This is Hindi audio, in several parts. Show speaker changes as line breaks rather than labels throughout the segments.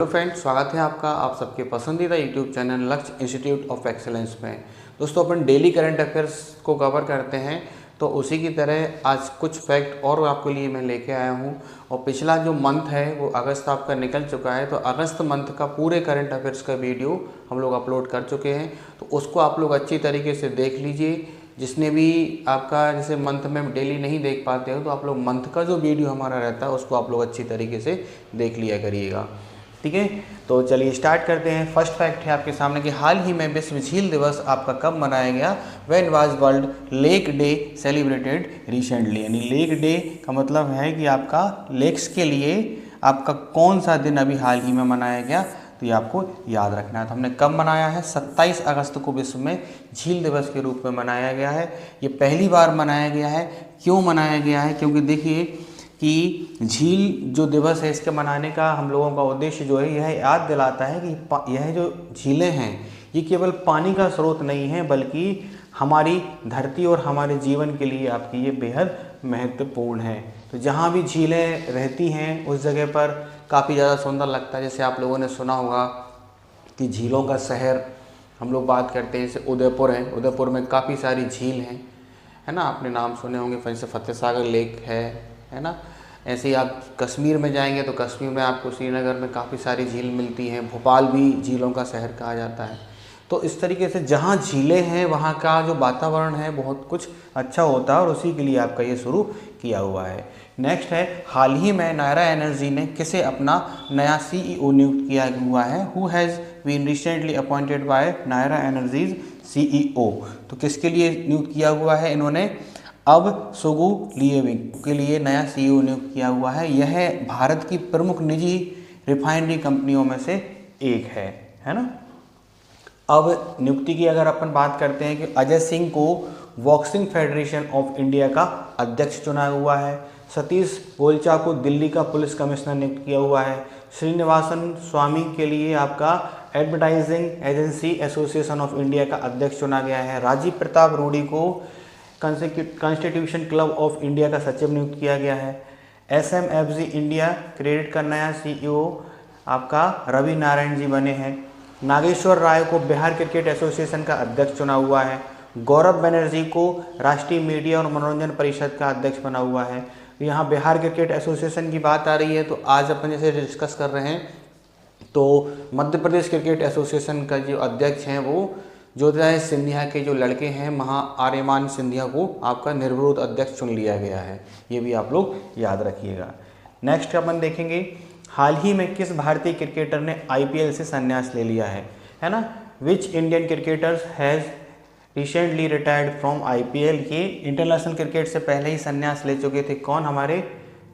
हेलो फ्रेंड्स, स्वागत है आपका आप सबके पसंदीदा यूट्यूब चैनल लक्ष्य इंस्टीट्यूट ऑफ एक्सीलेंस में। दोस्तों, अपन डेली करंट अफेयर्स को कवर करते हैं, तो उसी की तरह आज कुछ फैक्ट और आपके लिए मैं लेके आया हूं। और पिछला जो मंथ है वो अगस्त आपका निकल चुका है, तो अगस्त मंथ का पूरे करंट अफेयर्स का वीडियो हम लोग अपलोड कर चुके हैं, तो उसको आप लोग अच्छी तरीके से देख लीजिए। जिसने भी आपका जैसे मंथ में डेली नहीं देख पाते हो, तो आप लोग मंथ का जो वीडियो हमारा रहता है उसको आप लोग अच्छी तरीके से देख लिया करिएगा। ठीक है, तो चलिए स्टार्ट करते हैं। फर्स्ट फैक्ट है आपके सामने कि हाल ही में विश्व झील दिवस आपका कब मनाया गया। When was world lake day celebrated recently. यानी लेक डे का मतलब है कि आपका लेक्स के लिए आपका कौन सा दिन अभी हाल ही में मनाया गया, तो ये आपको याद रखना है। तो हमने कब मनाया है, 27 अगस्त को विश्व में झील दिवस के रूप में मनाया गया है। ये पहली बार मनाया गया है। क्यों मनाया गया है, क्योंकि देखिए कि झील जो दिवस है इसके मनाने का हम लोगों का उद्देश्य जो है यह याद दिलाता है कि यह जो झीलें हैं ये केवल पानी का स्रोत नहीं है, बल्कि हमारी धरती और हमारे जीवन के लिए आपकी ये बेहद महत्वपूर्ण है। तो जहाँ भी झीलें रहती हैं उस जगह पर काफ़ी ज़्यादा सुंदर लगता है। जैसे आप लोगों ने सुना होगा कि झीलों का शहर हम लोग बात करते हैं, जैसे उदयपुर है, उदयपुर में काफ़ी सारी झील हैं, है ना। आपने नाम सुने होंगे, जैसे फतेह सागर लेक है ना। ऐसे ही आप कश्मीर में जाएंगे तो कश्मीर में आपको श्रीनगर में काफ़ी सारी झील मिलती हैं। भोपाल भी झीलों का शहर कहा जाता है। तो इस तरीके से जहाँ झीलें हैं वहाँ का जो वातावरण है बहुत कुछ अच्छा होता है, और उसी के लिए आपका ये शुरू किया हुआ है। नेक्स्ट है, हाल ही में नायरा एनर्जी ने किसे अपना नया CEO नियुक्त किया हुआ है। Who has been recently appointed by Nayara Energies CEO। तो किसके लिए नियुक्त किया हुआ है इन्होंने, अब सुगु लिएविंग के लिए नया CEO नियुक्त किया हुआ है। यह भारत की प्रमुख निजी रिफाइनरी कंपनियों में से एक है ना। अब नियुक्ति की अगर अपन बात करते हैं कि अजय सिंह को बॉक्सिंग फेडरेशन ऑफ इंडिया का अध्यक्ष चुना हुआ है। सतीश गोलचा को दिल्ली का पुलिस कमिश्नर नियुक्त किया हुआ है। श्रीनिवासन स्वामी के लिए आपका advertising agency association of India का अध्यक्ष चुना गया है। राजीव प्रताप रूडी को कॉन्स्टिट्यूशन क्लब ऑफ इंडिया का सचिव नियुक्त किया गया है। SMFG इंडिया क्रेडिट का नया CEO आपका रवि नारायण जी बने हैं। नागेश्वर राय को बिहार क्रिकेट एसोसिएशन का अध्यक्ष चुना हुआ है। गौरव बनर्जी को राष्ट्रीय मीडिया और मनोरंजन परिषद का अध्यक्ष बना हुआ है। यहाँ बिहार क्रिकेट एसोसिएशन की बात आ रही है, तो आज अपन जैसे डिस्कस कर रहे हैं, तो मध्य प्रदेश क्रिकेट एसोसिएशन का जो अध्यक्ष हैं वो ज्योतिरादित्य सिंधिया के जो लड़के हैं आर्यमान सिंधिया को आपका निर्विरोध अध्यक्ष चुन लिया गया है। ये भी आप लोग याद रखिएगा। नेक्स्ट अपन देखेंगे, हाल ही में किस भारतीय क्रिकेटर ने IPL से संन्यास ले लिया है ना। Which Indian cricketers has recently retired from IPL। ये इंटरनेशनल क्रिकेट से पहले ही संन्यास ले चुके थे। कौन, हमारे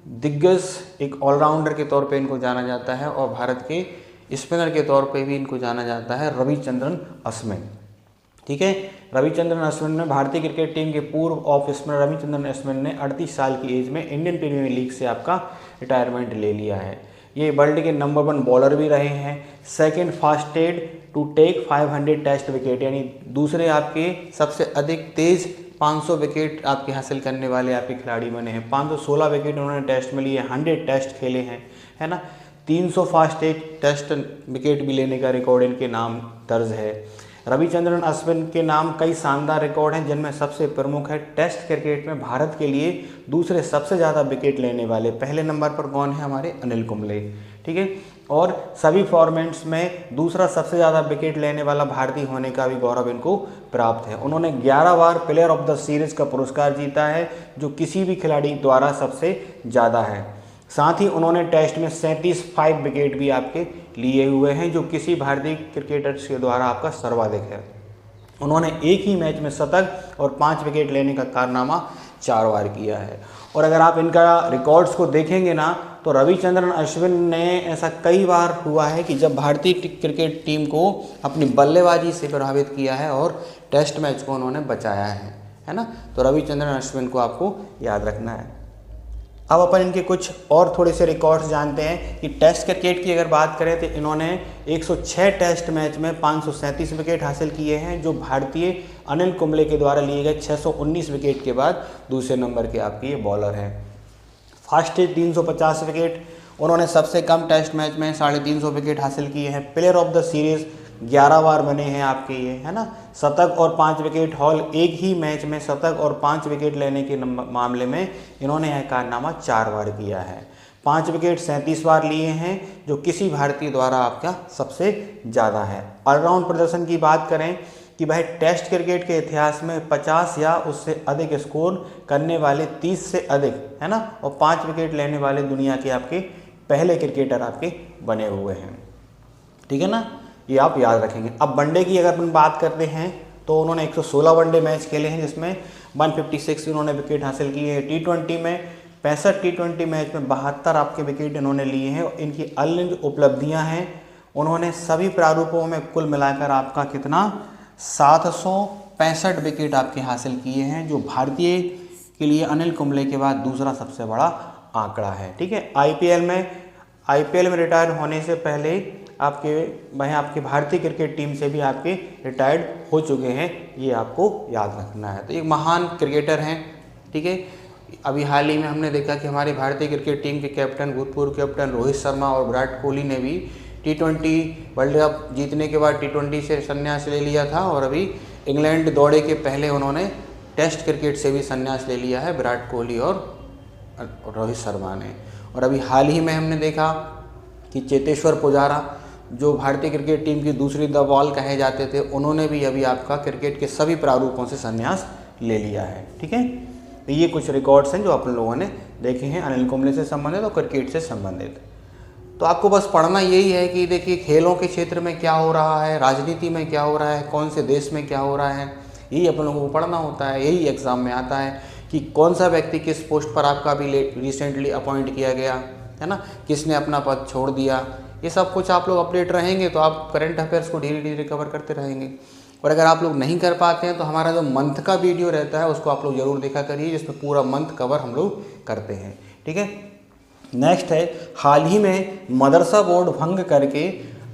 दिग्गज एक ऑलराउंडर के तौर पे इनको जाना जाता है, और भारत के स्पिनर के तौर पे भी इनको जाना जाता है, रविचंद्रन अश्विन। ठीक है, रविचंद्रन अश्विन ने भारतीय क्रिकेट टीम के पूर्व ऑफ स्पिनर रविचंद्रन अश्विन ने 38 साल की एज में इंडियन प्रीमियर लीग से आपका रिटायरमेंट ले लिया है। ये वर्ल्ड के नंबर 1 बॉलर भी रहे हैं। Second fastest to take 500 test wicket, यानी दूसरे आपके सबसे अधिक तेज 500 विकेट आपके हासिल करने वाले आपके खिलाड़ी बने हैं। 516 विकेट उन्होंने टेस्ट में लिए, 100 टेस्ट खेले हैं, है ना। 300 फास्टेड टेस्ट विकेट भी लेने का रिकॉर्ड इनके नाम दर्ज है। रविचंद्रन अश्विन के नाम कई शानदार रिकॉर्ड हैं, जिनमें सबसे प्रमुख है टेस्ट क्रिकेट में भारत के लिए दूसरे सबसे ज़्यादा विकेट लेने वाले। पहले नंबर पर कौन है, हमारे अनिल कुंबले। ठीक है, और सभी फॉर्मेट्स में दूसरा सबसे ज़्यादा विकेट लेने वाला भारतीय होने का भी गौरव इनको प्राप्त है। उन्होंने 11 बार प्लेयर ऑफ द सीरीज़ का पुरस्कार जीता है, जो किसी भी खिलाड़ी द्वारा सबसे ज़्यादा है। साथ ही उन्होंने टेस्ट में 37 विकेट भी आपके लिए हुए हैं, जो किसी भारतीय क्रिकेटर्स के द्वारा आपका सर्वाधिक है। उन्होंने एक ही मैच में शतक और 5 विकेट लेने का कारनामा 4 बार किया है। और अगर आप इनका रिकॉर्ड्स को देखेंगे ना, तो रविचंद्रन अश्विन ने ऐसा कई बार हुआ है कि जब भारतीय क्रिकेट टीम को अपनी बल्लेबाजी से प्रभावित किया है और टेस्ट मैच को उन्होंने बचाया है ना। तो रविचंद्रन अश्विन को आपको याद रखना है। अब अपन इनके कुछ और थोड़े से रिकॉर्ड्स जानते हैं कि टेस्ट क्रिकेट की अगर बात करें तो इन्होंने 106 टेस्ट मैच में 537 विकेट हासिल किए हैं, जो भारतीय अनिल कुंबले के द्वारा लिए गए 619 विकेट के बाद दूसरे नंबर के आपके ये बॉलर हैं। फास्टेस्ट 350 विकेट उन्होंने सबसे कम टेस्ट मैच में 350 विकेट हासिल किए हैं। प्लेयर ऑफ द सीरीज़ 11 बार बने हैं आपके ये, है ना। शतक और 5 विकेट हॉल, एक ही मैच में शतक और 5 विकेट लेने के मामले में इन्होंने यह कारनामा 4 बार किया है। 5 विकेट 37 बार लिए हैं, जो किसी भारतीय द्वारा आपका सबसे ज़्यादा है। ऑलराउंड प्रदर्शन की बात करें कि भाई टेस्ट क्रिकेट के इतिहास में 50 या उससे अधिक स्कोर करने वाले 30 से अधिक, है ना, और 5 विकेट लेने वाले दुनिया के आपके पहले क्रिकेटर आपके बने हुए हैं। ठीक है ना, ये आप याद रखेंगे। अब वनडे की अगर अपन बात करते हैं तो उन्होंने 116 वनडे मैच खेले हैं, जिसमें 156 इन्होंने विकेट हासिल किए हैं। T20 में 65 T20 मैच में 72 आपके विकेट इन्होंने लिए हैं। और इनकी अन्य उपलब्धियां हैं, उन्होंने सभी प्रारूपों में कुल मिलाकर आपका कितना 765 विकेट आपके हासिल किए हैं, जो भारतीय के लिए अनिल कुंबले के बाद दूसरा सबसे बड़ा आंकड़ा है। ठीक है, आईपीएल में रिटायर होने से पहले आपके भारतीय क्रिकेट टीम से भी आपके रिटायर्ड हो चुके हैं, ये आपको याद रखना है। तो एक महान क्रिकेटर हैं। ठीक है, अभी हाल ही में हमने देखा कि हमारी भारतीय क्रिकेट टीम के कैप्टन, भूतपूर्व कैप्टन रोहित शर्मा और विराट कोहली ने भी T20 वर्ल्ड कप जीतने के बाद T20 से संन्यास ले लिया था, और अभी इंग्लैंड दौरे के पहले उन्होंने टेस्ट क्रिकेट से भी संन्यास ले लिया है, विराट कोहली और रोहित शर्मा ने। और अभी हाल ही में हमने देखा कि चेतेश्वर पुजारा, जो भारतीय क्रिकेट टीम की दूसरी द वॉल कहे जाते थे, उन्होंने भी अभी आपका क्रिकेट के सभी प्रारूपों से संन्यास ले लिया है। ठीक है, तो ये कुछ रिकॉर्ड्स हैं जो अपन लोगों ने देखे हैं अनिल कुंबले से संबंधित और क्रिकेट से संबंधित। तो आपको बस पढ़ना यही है कि देखिए खेलों के क्षेत्र में क्या हो रहा है, राजनीति में क्या हो रहा है, कौन से देश में क्या हो रहा है, यही अपन लोगों को पढ़ना होता है। यही एग्ज़ाम में आता है कि कौन सा व्यक्ति किस पोस्ट पर आपका अभी रिसेंटली अपॉइंट किया गया, है ना, किसने अपना पद छोड़ दिया। ये सब कुछ आप लोग अपडेट रहेंगे तो आप करंट अफेयर्स को धीरे धीरे कवर करते रहेंगे। और अगर आप लोग नहीं कर पाते हैं तो हमारा जो मंथ का वीडियो रहता है उसको आप लोग ज़रूर देखा करिए, जिसमें पूरा मंथ कवर हम लोग करते हैं। ठीक है, नेक्स्ट है, हाल ही में मदरसा बोर्ड भंग करके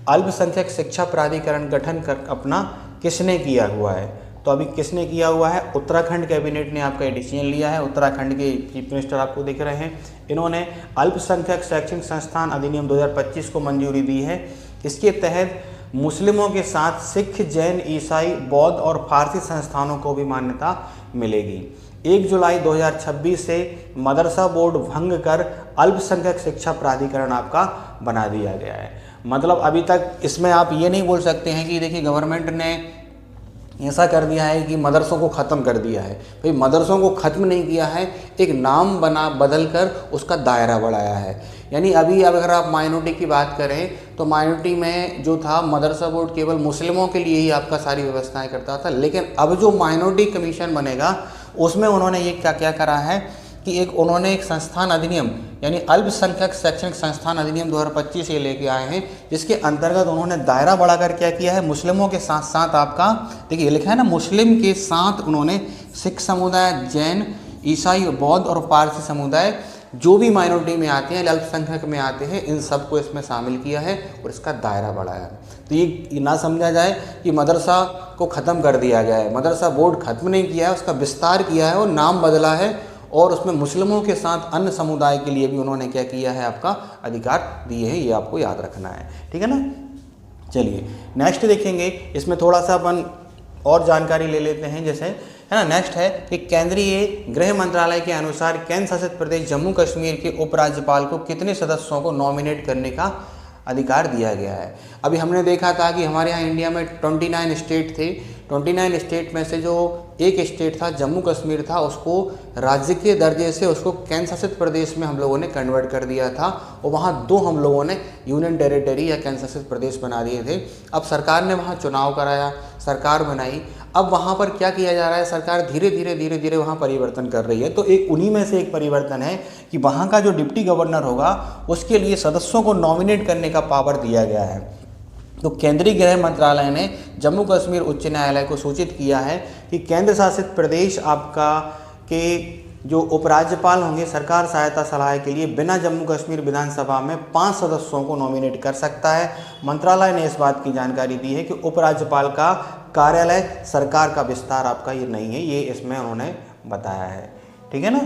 अल्पसंख्यक शिक्षा प्राधिकरण गठन कर अपना किसने किया हुआ है। तो अभी किसने किया हुआ है, उत्तराखंड कैबिनेट ने आपका डिसीजन लिया है। उत्तराखंड के चीफ मिनिस्टर आपको दिख रहे हैं, इन्होंने अल्पसंख्यक शैक्षणिक संस्थान अधिनियम 2025 को मंजूरी दी है। इसके तहत मुस्लिमों के साथ सिख, जैन, ईसाई, बौद्ध और फारसी संस्थानों को भी मान्यता मिलेगी। 1 जुलाई 2026 से मदरसा बोर्ड भंग कर अल्पसंख्यक शिक्षा प्राधिकरण आपका बना दिया गया है। मतलब अभी तक इसमें आप ये नहीं बोल सकते हैं कि देखिए गवर्नमेंट ने ऐसा कर दिया है कि मदरसों को ख़त्म कर दिया है। भाई मदरसों को ख़त्म नहीं किया है, एक नाम बदल कर उसका दायरा बढ़ाया है। यानी अभी अगर आप माइनॉरिटी की बात करें तो माइनॉरिटी में जो था मदरसा बोर्ड केवल मुस्लिमों के लिए ही आपका सारी व्यवस्थाएं करता था, लेकिन अब जो माइनॉरिटी कमीशन बनेगा उसमें उन्होंने ये क्या करा है कि उन्होंने एक संस्थान अधिनियम यानी अल्पसंख्यक शैक्षणिक संस्थान अधिनियम 2025 ये लेके आए हैं, जिसके अंतर्गत उन्होंने दायरा बढ़ाकर क्या किया है, मुस्लिमों के साथ साथ आपका देखिए लिखा है ना, मुस्लिम के साथ उन्होंने सिख समुदाय, जैन, ईसाई, बौद्ध और पारसी समुदाय जो भी माइनॉरिटी में आते हैं, अल्पसंख्यक में आते हैं, इन सबको इसमें शामिल किया है और इसका दायरा बढ़ाया। तो ये ना समझा जाए कि मदरसा को ख़त्म कर दिया गया है। मदरसा बोर्ड ख़त्म नहीं किया है, उसका विस्तार किया है और नाम बदला है, और उसमें मुस्लिमों के साथ अन्य समुदाय के लिए भी उन्होंने क्या किया है, आपका अधिकार दिए हैं। ये आपको याद रखना है, ठीक है ना। चलिए नेक्स्ट देखेंगे, इसमें थोड़ा सा अपन और जानकारी ले लेते हैं, जैसे है ना। नेक्स्ट है कि केंद्रीय गृह मंत्रालय के अनुसार केंद्र शासित प्रदेश जम्मू कश्मीर के उपराज्यपाल को कितने सदस्यों को नॉमिनेट करने का अधिकार दिया गया है। अभी हमने देखा था कि हमारे यहाँ इंडिया में 29 स्टेट थे। 29 स्टेट में से जो एक स्टेट था जम्मू कश्मीर था, उसको राज्य के दर्जे से उसको केंद्र शासित प्रदेश में हम लोगों ने कन्वर्ट कर दिया था, और वहाँ 2 हम लोगों ने यूनियन टेरिटरी या केंद्र शासित प्रदेश बना दिए थे। अब सरकार ने वहाँ चुनाव कराया, सरकार बनाई, अब वहाँ पर क्या किया जा रहा है, सरकार धीरे धीरे वहाँ परिवर्तन कर रही है। तो एक उन्हीं में से एक परिवर्तन है कि वहाँ का जो डिप्टी गवर्नर होगा उसके लिए सदस्यों को नॉमिनेट करने का पावर दिया गया है। तो केंद्रीय गृह मंत्रालय ने जम्मू कश्मीर उच्च न्यायालय को सूचित किया है कि केंद्र शासित प्रदेश आपका के जो उपराज्यपाल होंगे सरकार सहायता सलाह के लिए बिना जम्मू कश्मीर विधानसभा में 5 सदस्यों को नॉमिनेट कर सकता है। मंत्रालय ने इस बात की जानकारी दी है कि उपराज्यपाल का कार्यालय सरकार का विस्तार आपका ये नहीं है, ये इसमें उन्होंने बताया है, ठीक है ना।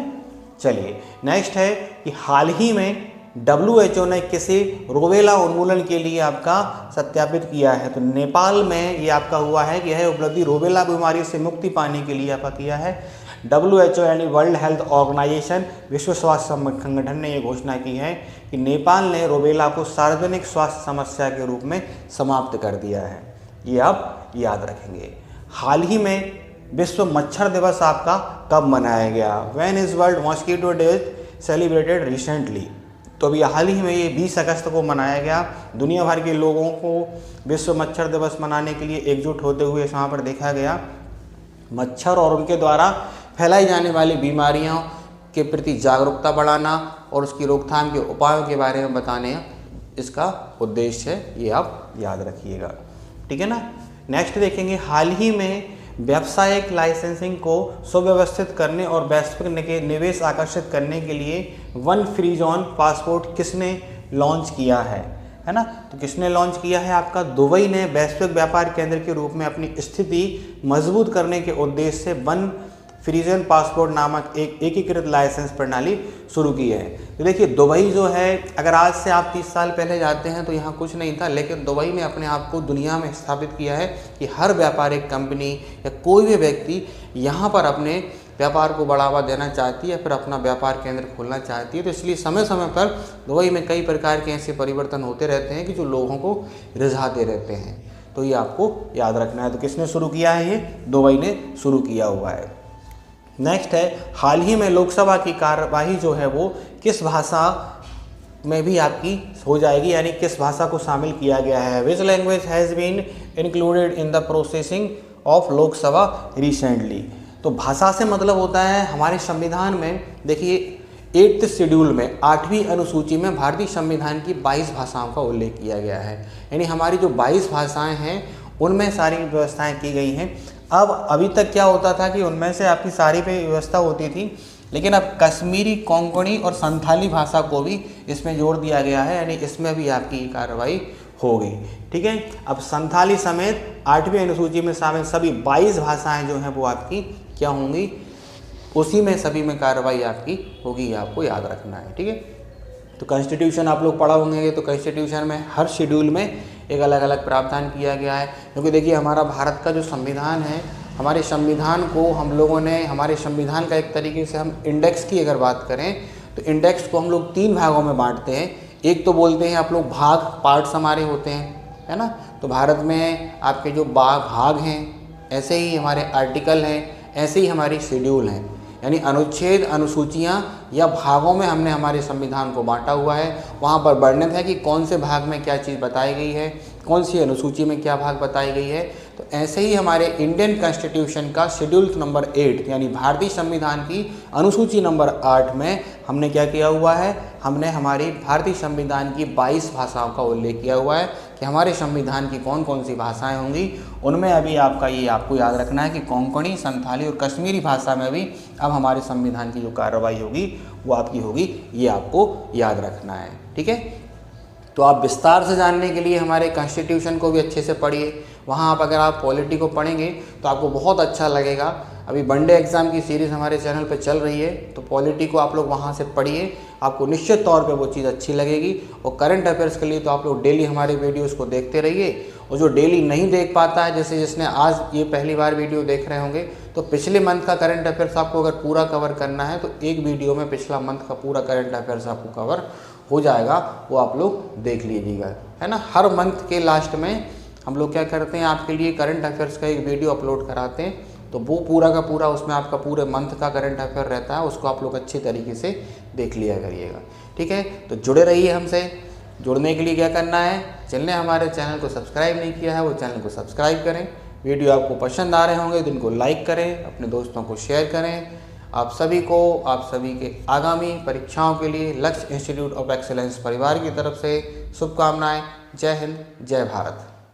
चलिए नेक्स्ट है कि हाल ही में WHO ने किसी रूबेला उन्मूलन के लिए आपका सत्यापित किया है। तो नेपाल में ये आपका हुआ है कि यह उपलब्धि रूबेला बीमारी से मुक्ति पाने के लिए आपका किया है। WHO यानी वर्ल्ड हेल्थ ऑर्गेनाइजेशन, विश्व स्वास्थ्य संगठन ने ये घोषणा की है कि नेपाल ने रूबेला को सार्वजनिक स्वास्थ्य समस्या के रूप में समाप्त कर दिया है। ये आप याद रखेंगे। हाल ही में विश्व मच्छर दिवस आपका कब मनाया गया? When is world mosquito day celebrated recently? तो अभी हाल ही में ये 20 अगस्त को मनाया गया। दुनिया भर के लोगों को विश्व मच्छर दिवस मनाने के लिए एकजुट होते हुए यहाँ पर देखा गया। मच्छर और उनके द्वारा फैलाई जाने वाली बीमारियों के प्रति जागरूकता बढ़ाना और उसकी रोकथाम के उपायों के बारे में बताने इसका उद्देश्य है। ये आप याद रखिएगा, ठीक है ना। नेक्स्ट देखेंगे, हाल ही में व्यावसायिक लाइसेंसिंग को सुव्यवस्थित करने और वैश्विक निवेश आकर्षित करने के लिए वन फ्री जोन पासपोर्ट किसने लॉन्च किया है ना। तो किसने लॉन्च किया है? आपका दुबई ने वैश्विक व्यापार केंद्र के रूप में अपनी स्थिति मजबूत करने के उद्देश्य से वन फ्री जोन पासपोर्ट नामक एक एकीकृत लाइसेंस प्रणाली शुरू की है। तो देखिए दुबई जो है, अगर आज से आप 30 साल पहले जाते हैं तो यहाँ कुछ नहीं था, लेकिन दुबई ने अपने आप को दुनिया में स्थापित किया है कि हर व्यापारिक कंपनी या कोई भी व्यक्ति यहाँ पर अपने व्यापार को बढ़ावा देना चाहती है या फिर अपना व्यापार केंद्र खोलना चाहती है। तो इसलिए समय समय पर दुबई में कई प्रकार के ऐसे परिवर्तन होते रहते हैं कि जो लोगों को रिझाते रहते हैं। तो ये आपको याद रखना है। तो किसने शुरू किया है? ये दुबई ने शुरू किया हुआ है। नेक्स्ट है, हाल ही में लोकसभा की कार्यवाही जो है वो किस भाषा में भी आपकी हो जाएगी, यानी किस भाषा को शामिल किया गया है? Which language has been included in the processing of Lok Sabha recently? तो भाषा से मतलब होता है हमारे संविधान में, देखिए 8th शेड्यूल में 8वीं अनुसूची में भारतीय संविधान की 22 भाषाओं का उल्लेख किया गया है। यानी हमारी जो 22 भाषाएं हैं उनमें सारी व्यवस्थाएं की गई हैं। अब अभी तक क्या होता था कि उनमें से आपकी सारी पे व्यवस्था होती थी, लेकिन अब कश्मीरी, कोंकणी और संथाली भाषा को भी इसमें जोड़ दिया गया है, यानी इसमें भी आपकी कार्रवाई होगी, ठीक है। अब संथाली समेत 8वीं अनुसूची में शामिल सभी 22 भाषाएं जो हैं वो आपकी क्या होंगी, उसी में सभी में कार्रवाई आपकी होगी, आपको याद रखना है, ठीक है। तो कॉन्स्टिट्यूशन आप लोग पढ़ा होंगे, तो कॉन्स्टिट्यूशन में हर शेड्यूल में एक अलग अलग प्रावधान किया गया है। क्योंकि देखिए हमारा भारत का जो संविधान है, हमारे संविधान को हम लोगों ने, हमारे संविधान का एक तरीके से हम इंडेक्स की अगर बात करें तो इंडेक्स को हम लोग 3 भागों में बांटते हैं। एक तो बोलते हैं आप लोग भाग, पार्ट्स हमारे होते हैं, है ना। तो भारत में आपके जो भाग हैं, ऐसे ही हमारे आर्टिकल हैं, ऐसे ही हमारी शेड्यूल हैं, यानी अनुच्छेद, अनुसूचियाँ या भागों में हमने हमारे संविधान को बांटा हुआ है। वहाँ पर वर्णित है कि कौन से भाग में क्या चीज़ बताई गई है, कौन सी अनुसूची में क्या भाग बताई गई है। तो ऐसे ही हमारे इंडियन कॉन्स्टिट्यूशन का शेड्यूल नंबर 8 यानी भारतीय संविधान की अनुसूची नंबर 8 में हमने क्या किया हुआ है, हमने हमारी भारतीय संविधान की 22 भाषाओं का उल्लेख किया हुआ है कि हमारे संविधान की कौन कौन सी भाषाएं होंगी। उनमें अभी आपका ये आपको याद रखना है कि कोंकणी, संथाली और कश्मीरी भाषा में भी अब हमारे संविधान की जो कार्रवाई होगी वो आपकी होगी, ये आपको याद रखना है, ठीक है। तो आप विस्तार से जानने के लिए हमारे कॉन्स्टिट्यूशन को भी अच्छे से पढ़िए। वहाँ आप अगर आप पॉलिटी को पढ़ेंगे तो आपको बहुत अच्छा लगेगा। अभी वनडे एग्ज़ाम की सीरीज़ हमारे चैनल पे चल रही है, तो पॉलिटी को आप लोग वहाँ से पढ़िए, आपको निश्चित तौर पे वो चीज़ अच्छी लगेगी। और करंट अफेयर्स के लिए तो आप लोग डेली हमारे वीडियोस को देखते रहिए। और जो डेली नहीं देख पाता है, जैसे जिसने आज ये पहली बार वीडियो देख रहे होंगे, तो पिछले मंथ का करंट अफेयर्स आपको अगर पूरा कवर करना है तो एक वीडियो में पिछला मंथ का पूरा करंट अफेयर्स आपको कवर हो जाएगा, वो आप लोग देख लीजिएगा, है ना। हर मंथ के लास्ट में हम लोग क्या करते हैं, आपके लिए करंट अफेयर्स का एक वीडियो अपलोड कराते हैं, तो वो पूरा का पूरा उसमें आपका पूरे मंथ का करंट अफेयर रहता है, उसको आप लोग अच्छी तरीके से देख लिया करिएगा, ठीक है। तो जुड़े रहिए हमसे। जुड़ने के लिए क्या करना है, जिनने हमारे चैनल को सब्सक्राइब नहीं किया है वो चैनल को सब्सक्राइब करें। वीडियो आपको पसंद आ रहे होंगे तो इनको लाइक करें, अपने दोस्तों को शेयर करें। आप सभी को, आप सभी के आगामी परीक्षाओं के लिए लक्ष्य इंस्टीट्यूट ऑफ एक्सीलेंस परिवार की तरफ से शुभकामनाएं। जय हिंद, जय भारत।